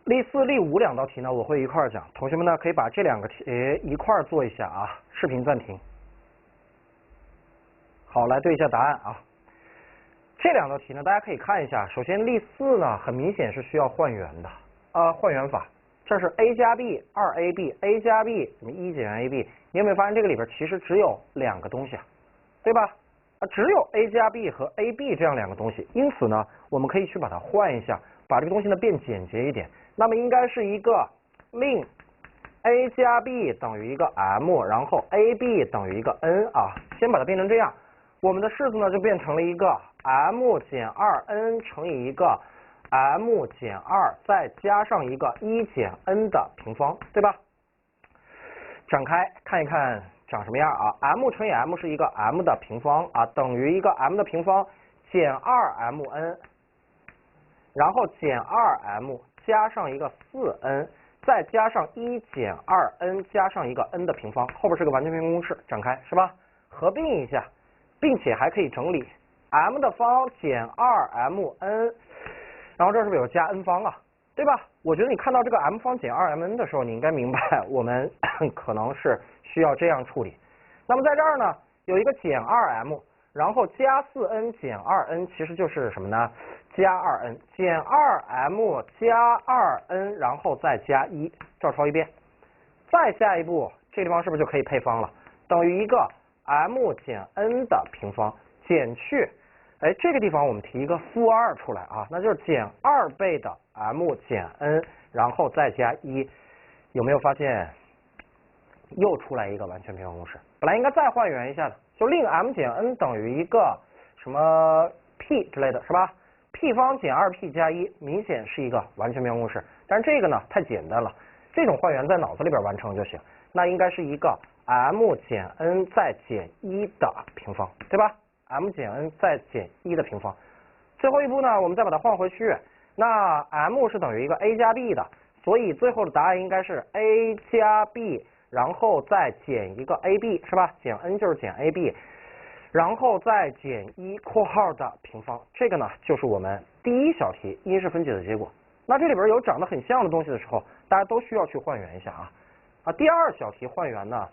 例4、例5两道题呢，我会一块儿讲。同学们呢，可以把这2个题一块儿做一下啊。视频暂停。好，来对一下答案啊。这2道题呢，大家可以看一下。首先，例4呢，很明显是需要换元的换元法。这是 a 加 b 2ab，a 加 b 怎么1减 ab？ 你有没有发现这个里边其实只有2个东西啊，对吧？只有 a 加 b 和 ab 这样2个东西，因此呢，我们可以去把它换一下，把这个东西呢变简洁一点。那么应该是一个令 a 加 b 等于一个 m， 然后 ab 等于一个 n 啊。先把它变成这样，我们的式子呢就变成了一个 m 减 2n 乘以一个 m 减2再加上一个1减 n 的平方，对吧？展开看一看长什么样啊 ？m 乘以 m 是一个 m 的平方啊，等于一个 m 的平方减 2mn， 然后减 2m 加上一个 4n， 再加上1减 2n 加上一个 n 的平方，后边是个完全平方公式，展开是吧？合并一下，并且还可以整理 m 的方减 2mn， 然后这是不是有加 n 方啊？对吧？我觉得你看到这个 m 方减 2mn 的时候，你应该明白我们可能是需要这样处理。那么在这儿呢，有一个减 2m， 然后加 4n 减 2n， 其实就是什么呢？加 2n 减 2m 加 2n， 然后再加1，照抄一遍。再下一步，这地方是不是就可以配方了？等于一个 m 减 n 的平方减去。这个地方我们提一个负2出来啊，那就是减2倍的 m 减 n， 然后再加1，有没有发现又出来一个完全平方公式？本来应该再还原一下的，就令 m 减 n 等于一个什么 p 之类的是吧 ？p 方减 2p 加1，明显是一个完全平方公式，但是这个呢太简单了，这种还原在脑子里边完成就行。那应该是一个 m 减 n 再减1的平方，对吧？m 减 n 再减1的平方，最后一步呢，我们再把它换回去。那 m 是等于一个 a 加 b 的，所以最后的答案应该是 a 加 b， 然后再减一个 ab 是吧？减 n 就是减 ab， 然后再减1括号的平方。这个呢，就是我们第1小题因式分解的结果。那这里边有长得很像的东西的时候，大家都需要去还原一下啊。第2小题还原呢，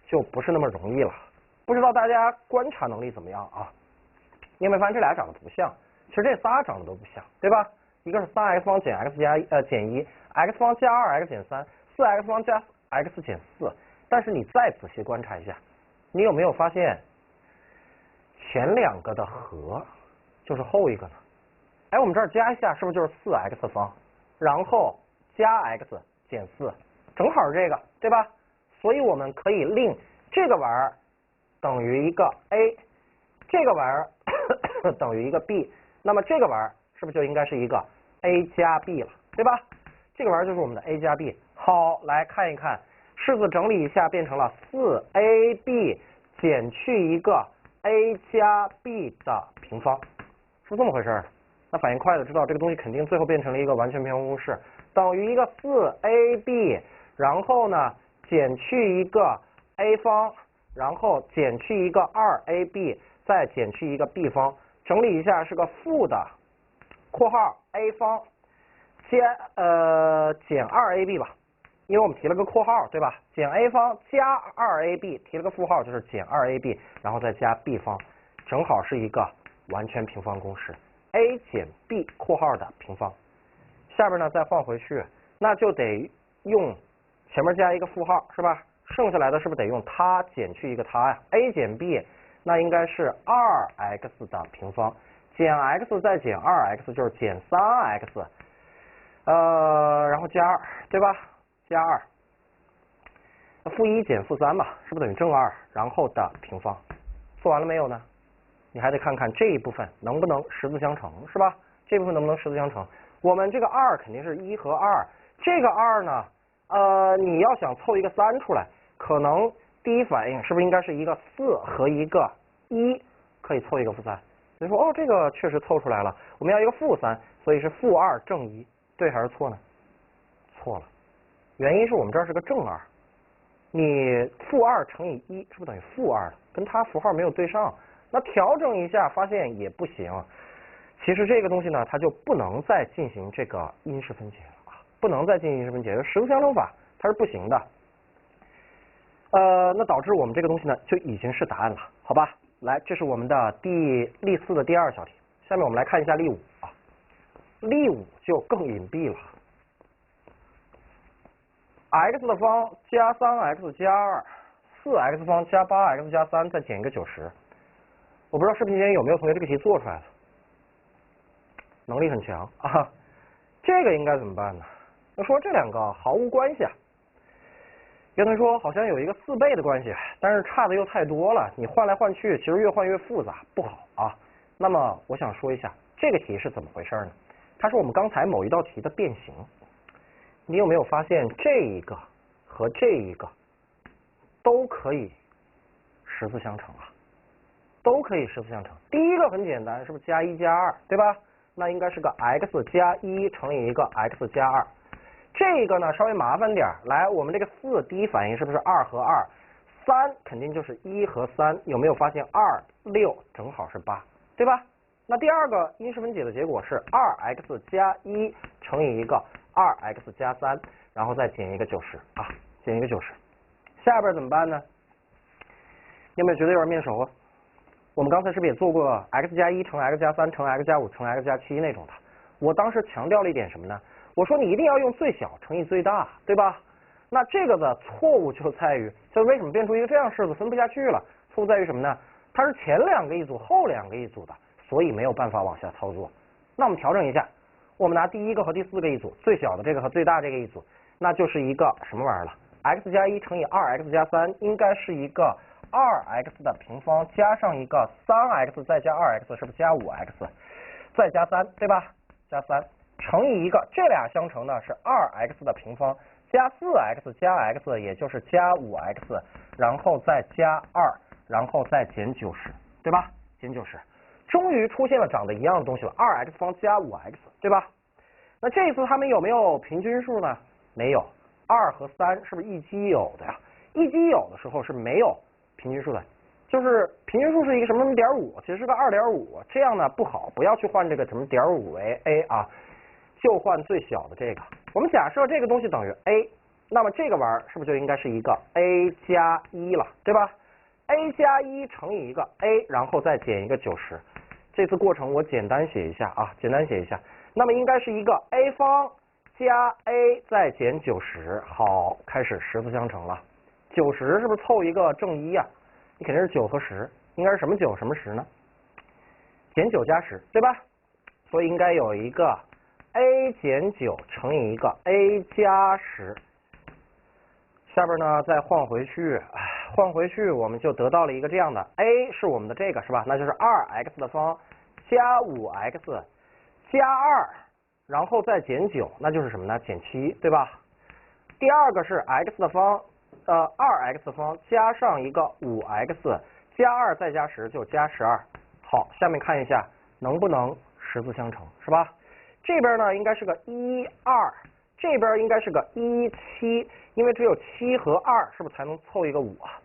就不是那么容易了。不知道大家观察能力怎么样啊？你有没有发现这俩长得不像？其实这仨长得都不像，对吧？一个是 3x 方减 x 加减1 ，x 方加 2x 减3 ，4x 方加 x 减4。但是你再仔细观察一下，你有没有发现前2个的和就是后一个呢？我们这儿加一下，是不是就是 4x 方？然后加 x 减4，正好是这个，对吧？所以我们可以令这个玩意儿等于一个 a， 这个玩意儿等于一个 b， 那么这个玩意儿是不是就应该是一个 a 加 b 了，对吧？这个玩意儿就是我们的 a 加 b。好，来看一看，式子整理一下，变成了 4ab 减去一个 a 加 b 的平方，是不是这么回事？那反应快的知道这个东西肯定最后变成了一个完全平方公式，等于一个 4ab， 然后呢减去一个 a 方。然后减去一个 2ab， 再减去一个 b 方，整理一下是个负的括号 a 方减 2ab 吧，因为我们提了个括号，对吧？减 a 方加 2ab， 提了个负号就是减 2ab， 然后再加 b 方，正好是一个完全平方公式 a 减 b 括号的平方。下边呢再换回去，那就得用前面加一个负号，是吧？剩下来的是不是得用它减去一个它呀 ？a 减 b， 那应该是 2x 的平方，减 x 再减 2x 就是减 3x， 然后加2，对吧？加2，负1减负3吧，是不是等于正2？然后的平方，做完了没有呢？你还得看看这一部分能不能十字相乘，是吧？这部分能不能十字相乘？我们这个2肯定是1和2，这个2呢，你要想凑一个3出来。可能第一反应是不是应该是一个4和一个1可以凑一个负3？所以说这个确实凑出来了。我们要一个负3，所以是负2正1，对还是错呢？错了，原因是我们这儿是个正2，你负2乘以1是不是等于负2了？跟它符号没有对上，那调整一下发现也不行。其实这个东西呢，它就不能再进行这个因式分解了啊。不能再进行因式分解，十字相乘法它是不行的。那导致我们这个东西呢就已经是答案了，好吧？来，这是我们的例4的第2小题。下面我们来看一下例5啊，例5就更隐蔽了。x 的方加 3x 加2，4x 方加 8x 加3，再减一个90。我不知道视频间有没有同学这个题做出来的，能力很强啊。这个应该怎么办呢？要说这两个毫无关系啊。有同学说好像有一个4倍的关系，但是差的又太多了，你换来换去，其实越换越复杂，不好啊。那么我想说一下这个题是怎么回事呢？它是我们刚才某一道题的变形。你有没有发现这一个和这一个都可以十字相乘啊？都可以十字相乘。第一个很简单，是不是加1加2，对吧？那应该是个 x 加1乘以一个 x 加2。这个呢稍微麻烦点，来，我们这个4第一反应是不是2和2？3肯定就是1和3，有没有发现2、6正好是8，对吧？那第二个因式分解的结果是 2x 加1乘以一个 2x 加3，然后再减一个90啊，减一个90。下边怎么办呢？有没有觉得有点面熟啊？我们刚才是不是也做过 x 加1乘 x 加3乘 x 加5乘 x 加7那种的？我当时强调了一点什么呢？我说你一定要用最小乘以最大，对吧？那这个的错误就在于，这为什么变出一个这样式子分不下去了？错误在于什么呢？它是前2个一组，后2个一组的，所以没有办法往下操作。那我们调整一下，我们拿第一个和第4个一组，最小的这个和最大这个一组，那就是一个什么玩意儿了 ？x 加1乘以 2x 加3应该是一个 2x 的平方加上一个 3x 再加 2x， 是不是加 5x 再加3，对吧？加3。乘以一个，这俩相乘呢是 2x 的平方加 4x 加 x， 也就是加 5x， 然后再加2，然后再减90，对吧？减90，终于出现了长得一样的东西了 ，2x 方加 5x， 对吧？那这一次它们有没有平均数呢？没有，2和3是不是一奇有的呀？一奇有的时候是没有平均数的。就是平均数是一个什么0.5，其实是个2.5，这样呢不好，不要去换这个什么0.5为 a 啊。就换最小的这个，我们假设这个东西等于 a， 那么这个玩意儿是不是就应该是一个 a 加1了，对吧 ？a 加1乘以一个 a， 然后再减一个90。这次过程我简单写一下啊，简单写一下。那么应该是一个 a 方加 a 再减90，好，开始十字相乘了。90是不是凑一个正1啊？你肯定是9和10，应该是什么9什么10呢？减9加10，对吧？所以应该有一个。a 减9乘以一个 a 加10，下边呢再换回去，我们就得到了一个这样的 a 是我们的这个是吧？那就是 2x 的方加 5x 加2，然后再减9，那就是什么呢？减7，对吧？第二个是 x 的方2x 方加上一个 5x 加2再加10就加12。好，下面看一下能不能十字相乘，是吧？这边呢应该是个1、2，这边应该是个1、7，因为只有7和2是不是才能凑一个5啊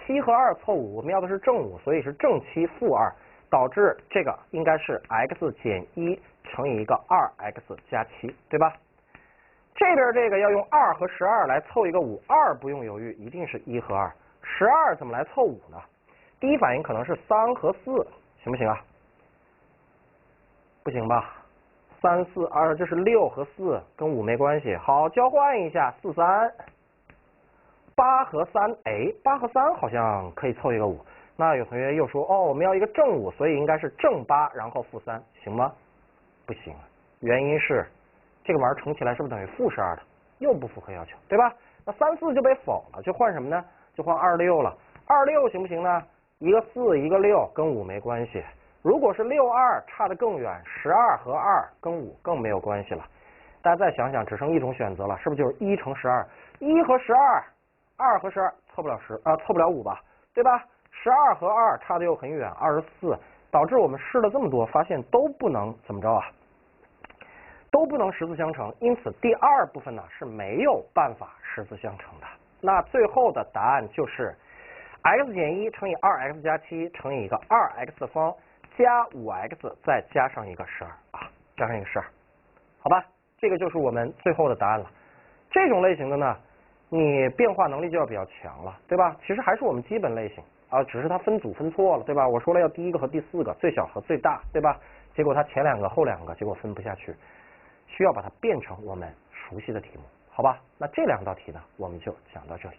？7和2凑5，我们要的是正5，所以是正7负2，导致这个应该是 x 减1乘以一个 2x 加7，对吧？这边这个要用2和12来凑一个5，2不用犹豫，一定是1和2，12怎么来凑5呢？第一反应可能是3和4，行不行啊？不行吧？3、4、2，这是6和4，跟5没关系。好，交换一下，4、3， 8和3，哎，8和3好像可以凑一个5。那有同学又说，哦，我们要一个正5，所以应该是正8，然后负3，行吗？不行，原因是这个玩意儿乘起来是不是等于负12的？又不符合要求，对吧？那3、4就被否了，就换什么呢？就换2、6了。2、6行不行呢？一个4，一个6，跟5没关系。如果是6、2，差得更远，12和2跟5更没有关系了。大家再想想，只剩一种选择了，是不是就是1乘12？1和12，2和12凑不了凑不了5吧，对吧？12和2差的又很远，24，导致我们试了这么多，发现都不能怎么着啊？都不能十字相乘，因此第二部分呢是没有办法十字相乘的。那最后的答案就是x减1乘以 2x 加7乘以一个 2x 方加 5x 再加上一个12啊，加上一个12，好吧？这个就是我们最后的答案了。这种类型的呢，你变化能力就要比较强了，对吧？其实还是我们基本类型啊，只是它分组分错了，对吧？我说了要第一个和第四个，最小和最大，对吧？结果它前两个后两个，结果分不下去，需要把它变成我们熟悉的题目，好吧？那这两道题呢，我们就讲到这里。